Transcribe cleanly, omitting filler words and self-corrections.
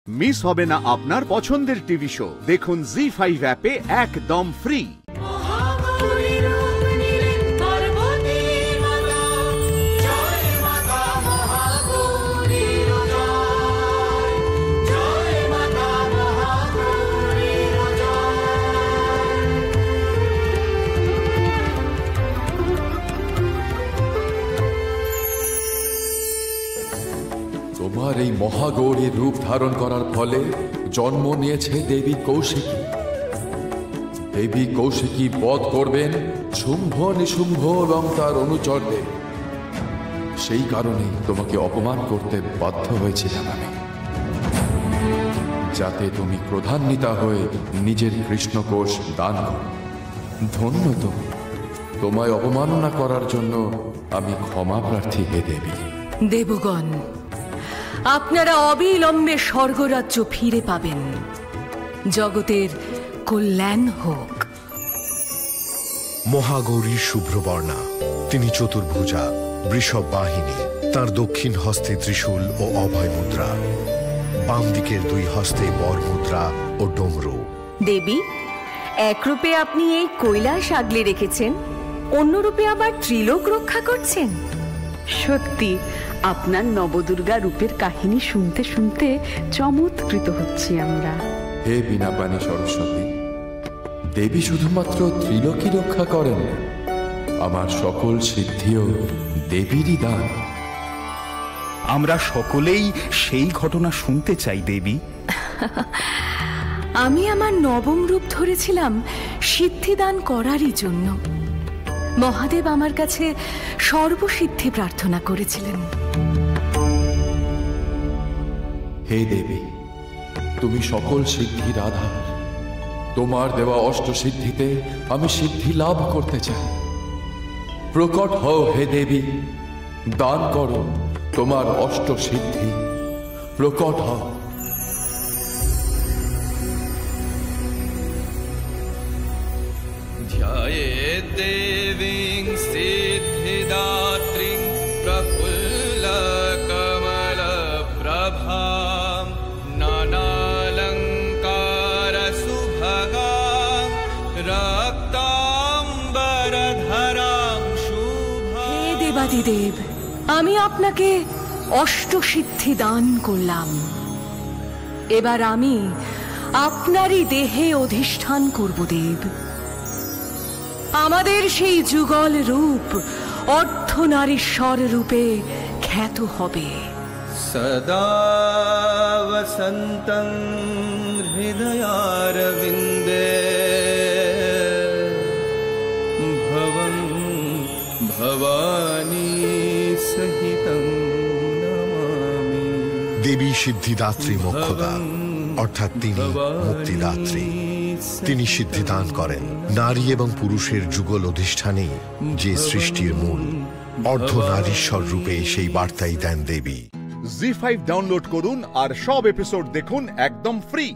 Miss হবে না আপনার পছন্দের টিভি শো। দেখুন জি5 অ্যাপে একদম ফ্রি। তোমার এই মহাগৌরীর রূপ ধারণ করার ফলে জন্ম নিয়েছে দেবী কৌশিকী। দেবী কৌশিকী বধ করবেন শুম্ভ নিশুম্ভ এবং তার অনুচরদের। সেই কারণেই তোমাকে অপমান করতে বাধ্য হয়েছিলাম আমি, যাতে তুমি ক্রোধান্বিতা হয়ে নিজের কৃষ্ণকোষ দান করো। ধন্য তুমি, তোমায় অবমাননা করার জন্য আমি ক্ষমা প্রার্থী হে দেবী। দেবগণ, আপনারা অবিলম্বে স্বর্গরাজ্য ফিরে পাবেন। জগতের কল্যাণ হোক। মহাগৌরীর শুভ্রবর্ণা, তিনি চতুর্ভুজা, বৃষভ বাহিনী। তার দক্ষিণ হস্তে ত্রিশূল ও অভয় মুদ্রা, বাম দিকের দুই হস্তে বর মুদ্রা ও ডমরু। দেবী, এক রূপে আপনি এই কৈলাস আগলে রেখেছেন, অন্য রূপে আবার ত্রিলোক রক্ষা করছেন। সত্যি আপনার নবদুর্গা রূপের কাহিনী শুনতে শুনতে চমৎকৃত হচ্ছি আমরা। হে বীণাপাণি সরস্বতী, দেবী শুধুমাত্র ত্রিলোকী রক্ষা করেন না, আমার সকল সিদ্ধিও দেবীরই দান। আমরা সকলেই সেই ঘটনা শুনতে চাই দেবী। আমি আমার নবম রূপ ধরেছিলাম সিদ্ধিদান করারই জন্য। মহাদেব আমার কাছে সর্বসিদ্ধি প্রার্থনা করেছিলেন। হে দেবী, তুমি সকল সিদ্ধির আধার। তোমার দেওয়া অষ্টসিদ্ধিতে আমি সিদ্ধি লাভ করতে চাই। প্রকট হও হে দেবী, দান করো তোমার অষ্টসিদ্ধি। প্রকট হও। ध्यायेत् देवीं सिद्धिदात्रीं प्रफुल्लकमलप्रभां नानालङ्कारसुभगां रक्ताम्बरधरां शुभां। হে দেবাদিদেব, আমি আপনাকে অষ্টসিদ্ধি দান করলাম। এবার আমি আপনারই দেহে অধিষ্ঠান করব দেব। আমাদের সেই যুগল রূপ অর্ধনারীশ্বর রূপে খ্যাত হবে। সদা বসন্तं হৃদয়ারবিন্দে ভবং ভবানী সহিতং নমামি। দেবী সিদ্ধিদাত্রী মোক্ষদা, অর্থাৎ তিনি মুক্তিদাত্রী। তিনি সিদ্ধিদান করেন। নারী এবং পুরুষের যুগল অধিষ্ঠানেই যে সৃষ্টির মূল, অর্ধনারীশ্বর রূপে সেই বার্তাই দেন দেবী। জি5 ডাউনলোড করুন আর সব এপিসোড দেখুন একদম ফ্রি।